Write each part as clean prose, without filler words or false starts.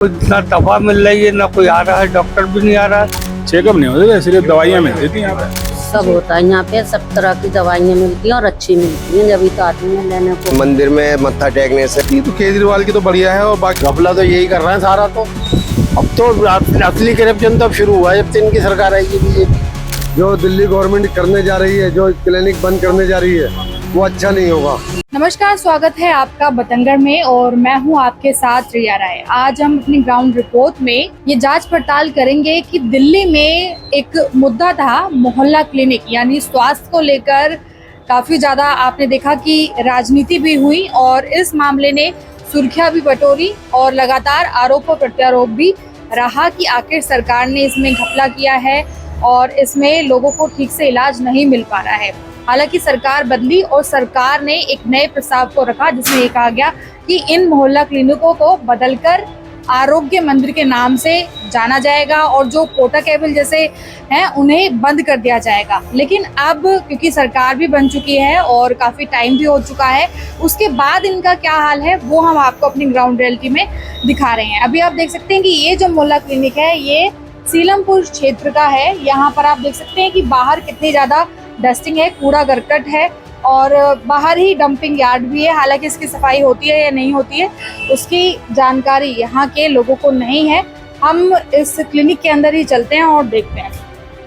इतना दफा मिल रही है, ना कोई आ रहा है, डॉक्टर भी नहीं आ रहा है। चेकअप नहीं होते थे, सिर्फ दवाइयाँ मिलती थी यहाँ पे। सब होता है यहाँ पे, सब तरह की दवाइयाँ मिलती हैं और अच्छी मिलती हैं, जब तो आती हैं लेने को। मंदिर में मत्था टेकने से ये तो केजरीवाल की तो बढ़िया है, और बाकी घपला तो यही कर रहे हैं सारा। तो अब तो असली करप्शन तो शुरू हुआ है जब से इनकी सरकार आएगी बीजेपी। जो दिल्ली गवर्नमेंट करने जा रही है, जो क्लिनिक बंद करने जा रही है, वो अच्छा नहीं होगा। नमस्कार, स्वागत है आपका बतंगड़ में और मैं हूं आपके साथ रिया राय। आज हम अपनी ग्राउंड रिपोर्ट में ये जांच पड़ताल करेंगे कि दिल्ली में एक मुद्दा था मोहल्ला क्लिनिक, यानी स्वास्थ्य को लेकर काफी ज्यादा आपने देखा कि राजनीति भी हुई और इस मामले ने सुर्खियां भी बटोरी और लगातार आरोप और प्रत्यारोप भी रहा कि आखिर सरकार ने इसमें घपला किया है और इसमें लोगों को ठीक से इलाज नहीं मिल पा रहा है। हालांकि सरकार बदली और सरकार ने एक नए प्रस्ताव को रखा जिसमें ये कहा गया कि इन मोहल्ला क्लिनिकों को बदलकर आरोग्य मंदिर के नाम से जाना जाएगा और जो कोटा केबल जैसे हैं उन्हें बंद कर दिया जाएगा। लेकिन अब क्योंकि सरकार भी बन चुकी है और काफी टाइम भी हो चुका है, उसके बाद इनका क्या हाल है वो हम आपको अपनी ग्राउंड रियलिटी में दिखा रहे हैं। अभी आप देख सकते हैं कि ये जो मोहल्ला क्लिनिक है ये सीलमपुर क्षेत्र का है। यहाँ पर आप देख सकते हैं कि बाहर कितनी ज्यादा डस्टिंग है, कूड़ा करकट है और बाहर ही डंपिंग यार्ड भी है। हालांकि इसकी सफाई होती है या नहीं होती है उसकी जानकारी यहाँ के लोगों को नहीं है। हम इस क्लिनिक के अंदर ही चलते हैं और देखते हैं।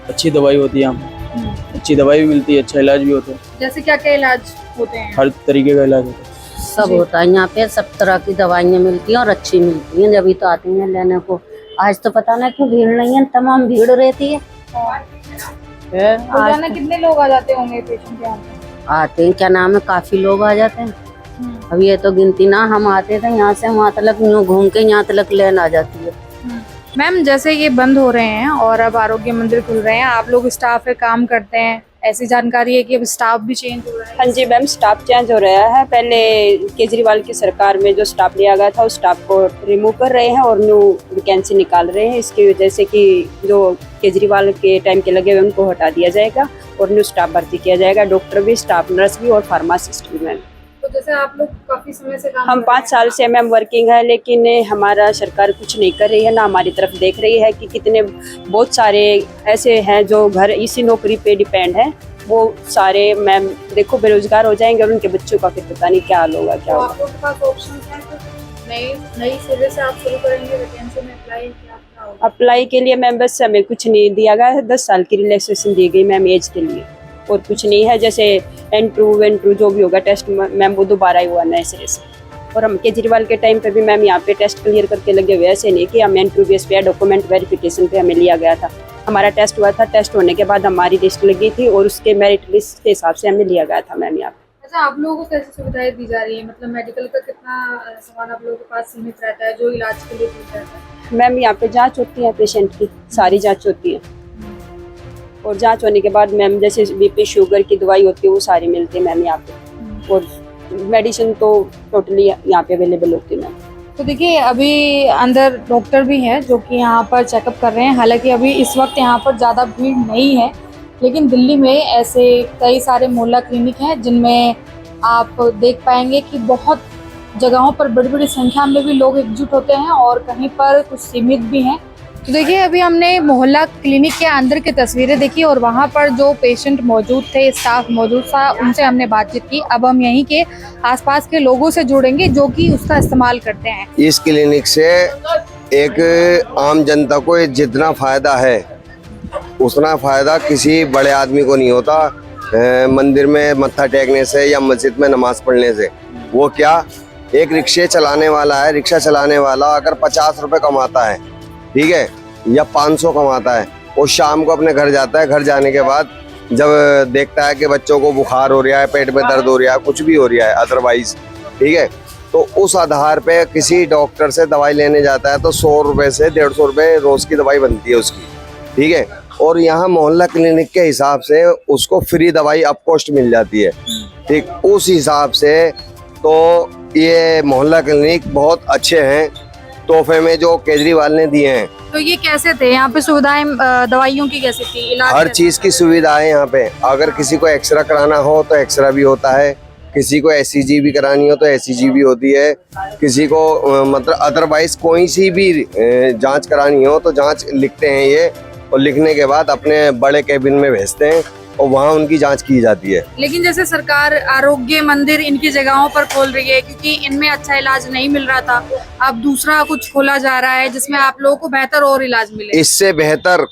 अच्छी दवाई होती है यहाँ पे, अच्छी दवाई भी मिलती है, अच्छा इलाज भी होता है। जैसे क्या क्या इलाज होते हैं? हर तरीके का इलाज होता है। सब होता है यहाँ पे, सब तरह की दवाइयाँ मिलती हैं और अच्छी मिलती हैं, जब तो आती हैं लेने को। आज तो पता ना क्यों भीड़ नहीं है, तमाम भीड़ रहती है। रोजाना कितने लोग आ जाते होंगे पेशेंट यहाँ पे? आते हैं, क्या नाम है, काफी लोग आ जाते हैं। अब ये तो गिनती ना, हम आते थे यहाँ से वहाँ तक, यूँ घूम के यहाँ तक लेन आ जाती है। मैम, जैसे ये बंद हो रहे हैं और अब आरोग्य मंदिर खुल रहे हैं, आप लोग स्टाफ पे काम करते हैं, ऐसी जानकारी है कि अब स्टाफ भी चेंज हो रहा है? हाँ जी मैम, स्टाफ चेंज हो रहा है। पहले केजरीवाल की सरकार में जो स्टाफ लिया गया था उस स्टाफ को रिमूव कर रहे हैं और न्यू वैकेंसी निकाल रहे हैं। इसकी वजह से कि जो केजरीवाल के टाइम के लगे हुए उनको हटा दिया जाएगा और न्यू स्टाफ भर्ती किया जाएगा। डॉक्टर भी, स्टाफ नर्स भी और फार्मासिस्ट भी। मैम तो जैसे आप लोग काफी समय से काम हम 5 साल से मैम वर्किंग है, लेकिन हमारा सरकार कुछ नहीं कर रही है, ना हमारी तरफ देख रही है कि कितने बहुत सारे ऐसे हैं जो घर इसी नौकरी पे डिपेंड है। वो सारे मैम देखो बेरोजगार हो जाएंगे और उनके बच्चों का फिर पता नहीं क्या हाल होगा। क्या होगा? आपके पास ऑप्शंस हैं तो नई सिरे से आप शुरू करेंगे वैकेंसी में अप्लाई? क्या होगा? अप्लाई के लिए मैम बस हमें कुछ नहीं दिया गया है, 10 साल की रिलैक्सेशन दी गई मैम एज के लिए और कुछ नहीं है। जैसे एंट्रू जो भी होगा टेस्ट मैम वो दोबारा ही हुआ नए सिरे से। और हम केजरीवाल के टाइम पे भी मैम यहाँ पे टेस्ट क्लियर करके लगे हुए, ऐसे नहीं कि हम एंट्रू बेस पे डॉक्यूमेंट वेरिफिकेशन पे हमें लिया गया था। हमारा टेस्ट हुआ था, टेस्ट होने के बाद हमारी लिस्ट लगी थी और उसके मेरिट लिस्ट के हिसाब से हमें लिया गया था मैम यहाँ पे। अच्छा, आप लोगों को कैसी सुविधाएं दी जा रही है? मतलब मेडिकल का कितना सामान आप लोगों के पास सीमित रहता है जो इलाज के लिए ठीक रहता है? मैम यहाँ पे जांच होती है पेशेंट की, सारी जांच होती है और जांच होने के बाद मैम जैसे बीपी शुगर की दवाई होती है वो सारी मिलती है मैम यहाँ पे और मेडिसिन तो टोटली यहाँ पे अवेलेबल होती है मैम। तो देखिए, अभी अंदर डॉक्टर भी हैं जो कि यहाँ पर चेकअप कर रहे हैं। हालांकि अभी इस वक्त यहाँ पर ज़्यादा भीड़ नहीं है, लेकिन दिल्ली में ऐसे कई सारे मोहल्ला क्लिनिक हैं जिनमें आप देख पाएंगे कि बहुत जगहों पर बड़ी बड़ी संख्या में भी लोग एकजुट होते हैं और कहीं पर कुछ सीमित भी हैं। तो देखिए, अभी हमने मोहल्ला क्लिनिक के अंदर की तस्वीरें देखी और वहाँ पर जो पेशेंट मौजूद थे, स्टाफ मौजूद था, उनसे हमने बातचीत की। अब हम यहीं के आसपास के लोगों से जुड़ेंगे जो कि उसका इस्तेमाल करते हैं। इस क्लिनिक से एक आम जनता को जितना फायदा है उतना फायदा किसी बड़े आदमी को नहीं होता। मंदिर में मत्था टेकने से या मस्जिद में नमाज पढ़ने से। वो क्या, एक रिक्शे चलाने वाला है, रिक्शा चलाने वाला अगर 50 रुपए कमाता है, ठीक है, या 500 कमाता है, वो शाम को अपने घर जाता है। घर जाने के बाद जब देखता है कि बच्चों को बुखार हो रहा है, पेट में दर्द हो रहा है, कुछ भी हो रहा है अदरवाइज, ठीक है, तो उस आधार पे किसी डॉक्टर से दवाई लेने जाता है तो 100 रुपए से 150 रुपए रोज की दवाई बनती है उसकी, ठीक है। और यहाँ मोहल्ला क्लिनिक के हिसाब से उसको फ्री दवाई अप कॉस्ट मिल जाती है, ठीक। उस हिसाब से तो ये मोहल्ला क्लिनिक बहुत अच्छे हैं, तोहफे में जो केजरीवाल ने दिए हैं। तो ये कैसे थे यहाँ पे सुविधाएं? दवाइयों की कैसे थी? इलाज हर चीज की सुविधा है यहाँ पे। अगर किसी को एक्सरा कराना हो तो एक्सरा भी होता है, किसी को एससीजी भी करानी हो तो एससीजी भी होती है, किसी को मतलब अदरवाइज कोई सी भी जांच करानी हो तो जांच लिखते हैं ये, और लिखने के बाद अपने बड़े कैबिन में भेजते हैं और वहाँ उनकी जांच की जाती है। लेकिन जैसे सरकार आरोग्य मंदिर इनकी जगहों पर खोल रही है क्योंकि इनमें अच्छा इलाज नहीं मिल रहा था, अब दूसरा कुछ खोला जा रहा है जिसमें आप लोगों को बेहतर और इलाज मिले। इससे बेहतर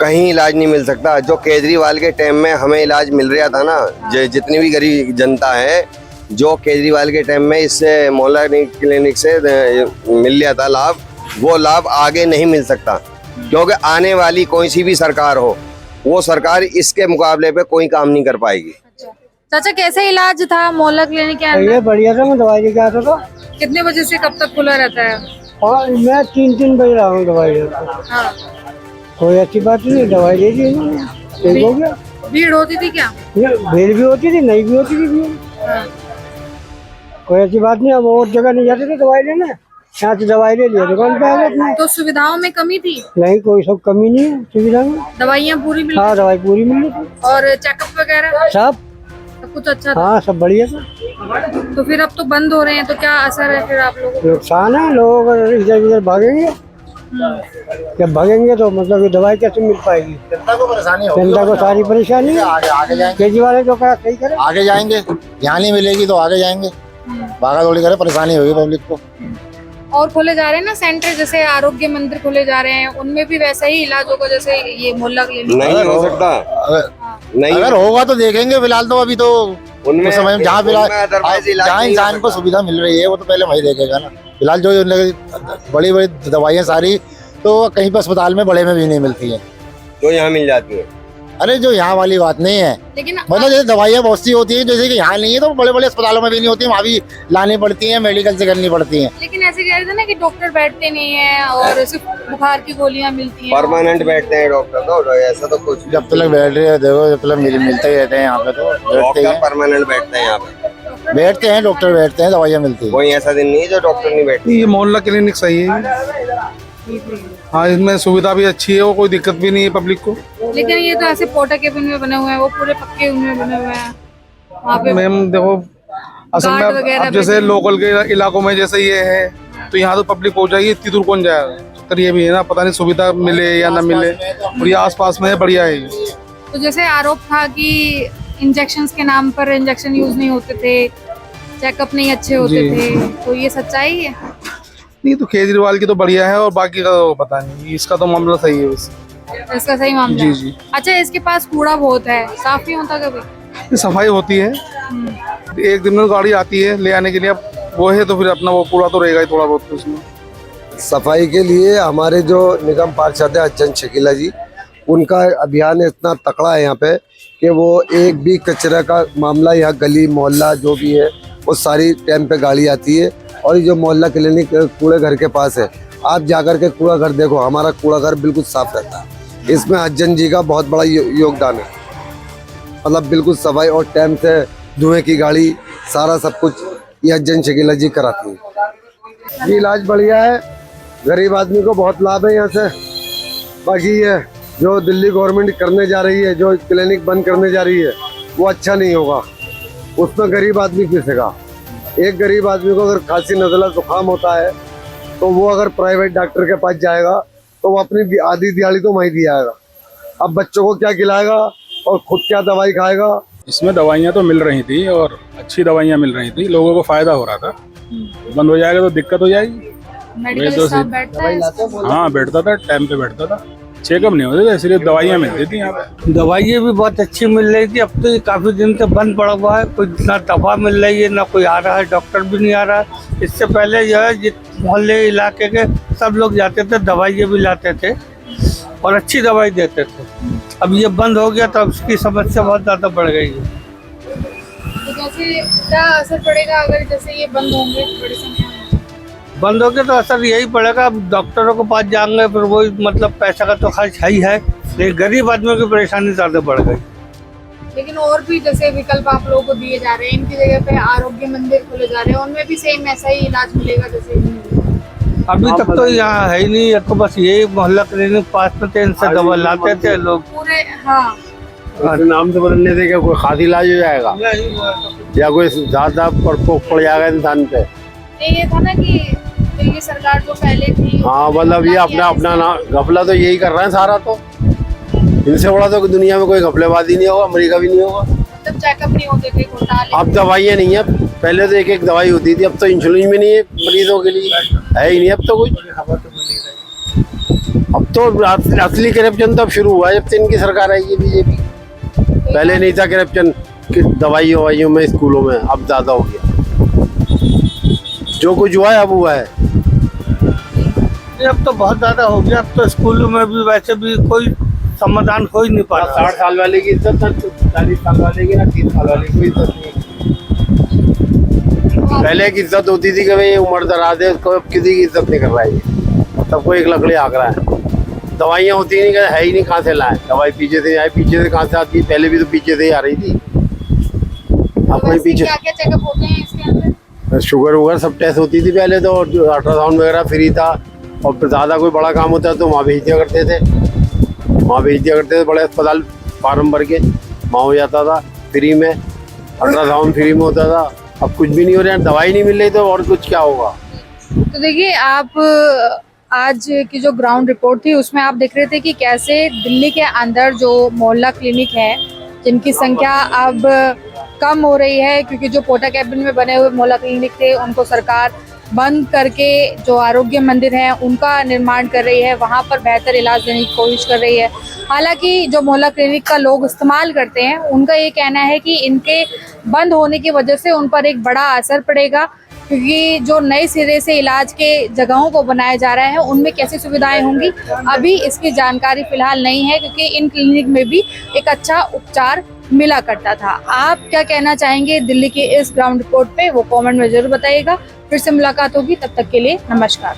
कहीं इलाज नहीं मिल सकता। जो केजरीवाल के टाइम में हमें इलाज मिल रहा था ना, जितनी भी गरीब जनता है, जो केजरीवाल के टाइम में इससे मोहल्ला क्लिनिक से मिल रहा था लाभ, वो लाभ आगे नहीं मिल सकता, क्योंकि आने वाली कोई सी भी सरकार हो, वो सरकार इसके मुकाबले पे कोई काम नहीं कर पाएगी। चाचा कैसे इलाज था मोहल्ला क्लिनिक के अंदर? ये बढ़िया था, मैं दवाई लेके आता था। कितने बजे से कब तक खुला रहता है? और मैं 3 बजे रहा हूँ दवाई लेकर। हाँ। कोई अच्छी बात नहीं, दवाई ले ली, ठीक हो गया। भीड़ होती थी क्या? भीड़ भी होती थी, नहीं भी होती थी भीड़। हाँ। कोई अच्छी बात नहीं, हम और जगह नहीं जाते थे दवाई लेने, यहाँ से दवाई ले लिया, दुकान पे आ गए अपने। तो सुविधाओं में कमी थी? नहीं, कोई सब कमी नहीं है सुविधा में। दवाइयाँ पूरी मिल हाँ, दवाई पूरी मिल रही थी, और चेकअप वगैरह सब कुछ अच्छा था? हाँ, सब बढ़िया था। तो फिर अब तो बंद हो रहे हैं, तो क्या असर है फिर आप लोगों को? नुकसान है, लोग अगर इधर उधर भागेंगे, जब भागेंगे तो मतलब ये दवाई कैसे मिल पाएगी? जनता को परेशानी होगी, जनता को सारी परेशानी है। आगे जाएंगे, केजरीवाल जो कहा सही करे, आगे जाएंगे, यहाँ नहीं मिलेगी तो आगे जाएंगे, भागा दौड़ी करे, परेशानी होगी पब्लिक को। और खोले जा रहे हैं ना सेंटर, जैसे आरोग्य मंदिर खोले जा रहे हैं, उनमें भी वैसा ही इलाज होगा जैसे ये मोहल्ला क्लिनिक? नहीं हो सकता, नहीं अगर होगा तो देखेंगे, फिलहाल तो अभी तो उनमें समय में जहाँ otherwise इलाज जहाँ नहीं इंसान हो को सुविधा मिल रही है वो तो पहले वही देखेगा ना। फिलहाल जो बड़ी बड़ी दवाइयाँ सारी तो कहीं पर अस्पताल में बड़े में भी नहीं मिलती है, जो यहाँ मिल जाती है। अरे जो यहाँ वाली बात नहीं है, लेकिन मतलब जैसे दवाइयाँ बहुत सी होती है, जैसे कि यहाँ नहीं है तो बड़े बड़े अस्पतालों में भी नहीं होती है, वहाँ भी लानी पड़ती है, मेडिकल से करनी पड़ती है। लेकिन ऐसे कह रहे थे ना कि डॉक्टर बैठते नहीं है और सिर्फ बुखार की गोलियां मिलती हैं। परमानेंट बैठते हैं डॉक्टर, तो ऐसा तो कुछ जब तक बैठ रहे हैं, देखो जब तक मिलते ही रहते हैं यहाँ पे, तो बैठते डॉक्टर हैं, परमानेंट बैठते हैं यहाँ पे, बैठते हैं डॉक्टर, बैठते हैं, दवाइयाँ मिलती है। कोई ऐसा दिन नहीं है जो डॉक्टर नहीं बैठते। ये मोहल्ला क्लिनिक सही है, हाँ, इसमें सुविधा भी अच्छी है और कोई दिक्कत भी नहीं है पब्लिक को। लेकिन ये तो ऐसे पोटा केबिन में बने हुए हैं, वो पूरे पक्के उनमें बने हुए हैं, वहाँ पे मैम देखो, असल में गार्ड वगैरह अब जैसे भी- लोकल के इलाकों में जैसे ये है, तो यहाँ तो पब्लिक हो जाएगी, इतनी दूर कौन जाएगा? चक्कर ये भी है ना, पता नहीं सुविधा मिले या ना मिले, और ये आसपास में है, बढ़िया है ये। तो जैसे आरोप था कि इंजेक्शंस के नाम पर इंजेक्शन यूज नहीं होते थे, चेकअप नहीं अच्छे होते जी। थे, तो ये सच्चाई है? नहीं तो केजरीवाल की तो बढ़िया है, और बाकी का तो पता नहीं, इसका तो मामला सही है बस। इसका सही मामला जी है। जी, अच्छा, इसके पास कूड़ा बहुत है, साफ नहीं होता कभी? ये सफाई होती है, एक दिन में गाड़ी आती है ले आने के लिए, अब वो है तो फिर अपना वो पूरा तो रहेगा ही थोड़ा बहुत तो उसमें। सफाई के लिए हमारे जो निगम पार्षद है अच्चन शकीला जी, उनका अभियान इतना तकड़ा है यहाँ पे कि वो एक भी कचरा का मामला, यहाँ गली मोहल्ला जो भी है वो सारी टाइम पे गाड़ी आती है। और ये जो मोहल्ला क्लिनिक कूड़े घर के पास है, आप जाकर के कूड़ा घर देखो, हमारा कूड़ा घर बिल्कुल साफ रहता है। इसमें अज्जन जी का बहुत बड़ा योगदान है, मतलब बिल्कुल सफाई और टाइम से धुएं की गाड़ी, सारा सब कुछ ये अज्जन शकीला जी कराती है। ये इलाज बढ़िया है, गरीब आदमी को बहुत लाभ है यहाँ से। बाकी ये जो दिल्ली गवर्नमेंट करने जा रही है, जो क्लिनिक बंद करने जा रही है, वो अच्छा नहीं होगा, उसमें गरीब आदमी पिसेगा। एक गरीब आदमी को अगर खांसी नज़ला जुकाम होता है तो वो अगर प्राइवेट डॉक्टर के पास जाएगा तो वो अपनी आधी दिहाड़ी तो वहीं दिया आएगा। अब बच्चों को क्या खिलाएगा और खुद क्या दवाई खाएगा? इसमें दवाइयाँ तो मिल रही थी और अच्छी दवाइयाँ मिल रही थी, लोगों को फायदा हो रहा था। बंद हो जाएगा तो दिक्कत हो जाएगी। मेडिकल स्टाफ बैठता है? हाँ, बैठता था, टाइम पे बैठता था, चेकअप नहीं होते थे, सिर्फ दवाइयाँ मिलती थी यहाँ पे। दवाइयाँ भी बहुत अच्छी मिल रही थी, अब तो ये काफी दिन से बंद पड़ा हुआ है, कोई ना दवा मिल रही है, ना कोई आ रहा है, डॉक्टर भी नहीं आ रहा है। इससे पहले जो है मोहल्ले इलाके के सब लोग जाते थे, दवाइयाँ भी लाते थे और अच्छी दवाई देते थे। अब ये बंद हो गया तो अब इसकी समस्या बहुत ज्यादा बढ़ गई है। तो जैसे क्या असर पड़ेगा अगर जैसे ये बंद होंगे बड़ी संख्या में? बंद हो गया तो असर यही पड़ेगा, अब डॉक्टरों के पास जाएंगे फिर वही मतलब पैसा का तो खर्च है ही है, लेकिन गरीब आदमियों की परेशानी ज्यादा बढ़ गई। लेकिन और भी जैसे विकल्प आप लोगों को दिए जा रहे हैं, इनकी जगह पे आरोग्य मंदिर खोले जा रहे हैं, उनमें भी सेम ऐसा ही इलाज मिलेगा जैसे? अभी तक तो यहाँ है ही नहीं, तो बस यही मोहल्ला क्लिनिक पास में थे, इनसे दवा लाते थे लोग। पूरे हाँ, उसके नाम से बदलने से क्या कोई खास इलाज हो जाएगा या कोई ज्यादा प्रकोप पड़ जाएगा इंसान पे? ये था ना कि दिल्ली सरकार जो पहले थी, हाँ मतलब ये अपना अपना ना घपला तो यही कर रहे हैं सारा। तो इनसे बड़ा तो दुनिया में कोई घपलेबाजी नहीं होगा, अमेरिका भी नहीं होगा। मतलब चेकअप नहीं होते थे, घोटाले। अब दवाइयाँ नहीं है, पहले तो एक एक दवाई होती थी, अब तो इंसुलिन भी नहीं है मरीजों के लिए, है ही नहीं अब तो कुछ। अब तो असली करप्शन तब शुरू हुआ जब से इनकी सरकार आई है बीजेपी। पहले नहीं था करप्शन कि दवाइयों ववाइयों में, स्कूलों में, अब ज्यादा हो गया। जो कुछ हुआ है अब हुआ है। अब तो बहुत ज्यादा हो गया। अब तो स्कूलों में भी वैसे भी कोई समाधान हो ही नहीं पा रहा। 60 साल वाले की इज्जत ना 40 साल वाले की, ना 30 साल वाले की कोई इज्जत नहीं। पहले एक इज्जत होती थी कि भाई उम्र दराज है, उसको अब किसी की इज्जत नहीं कर रहा है। सबको एक लकड़ी आंक रहा है। दवाइयाँ होती नहीं, है ही नहीं, कहाँ से लाए दवाई? पीछे से आए, पीछे से कहाँ से आती? पहले भी तो पीछे से ही आ रही थी। अब कोई पीछे क्या क्या चेकअप होते हैं इसके अंदर? शुगर वुगर सब टेस्ट होती थी पहले तो, अल्ट्रासाउंड वगैरह फ्री था। और फिर ज़्यादा कोई बड़ा काम होता तो वहाँ भेज दिया करते थे, बड़े अस्पताल फार्म भर के वहाँ हो जाता था फ्री में, अल्ट्रासाउंड फ्री में होता था। अब कुछ भी नहीं हो रहा है, दवाई नहीं मिल रही तो और कुछ क्या होगा? तो देखिए, आप आज की जो ग्राउंड रिपोर्ट थी उसमें आप देख रहे थे कि कैसे दिल्ली के अंदर जो मोहल्ला क्लिनिक है, जिनकी संख्या अब कम हो रही है क्योंकि जो पोटा कैबिन में बने हुए मोहल्ला क्लिनिक थे उनको सरकार बंद करके जो आरोग्य मंदिर है उनका निर्माण कर रही है, वहाँ पर बेहतर इलाज देने की कोशिश कर रही है। हालांकि जो मोहल्ला क्लिनिक का लोग इस्तेमाल करते हैं उनका ये कहना है कि इनके बंद होने की वजह से उन पर एक बड़ा असर पड़ेगा, क्योंकि जो नए सिरे से इलाज के जगहों को बनाया जा रहा है उनमें कैसी सुविधाएं होंगी अभी इसकी जानकारी फिलहाल नहीं है, क्योंकि इन क्लिनिक में भी एक अच्छा उपचार मिला करता था। आप क्या कहना चाहेंगे दिल्ली की इस ग्राउंड रिपोर्ट पे, वो कमेंट में जरूर बताइएगा। फिर से मुलाकात होगी, तब तक के लिए नमस्कार।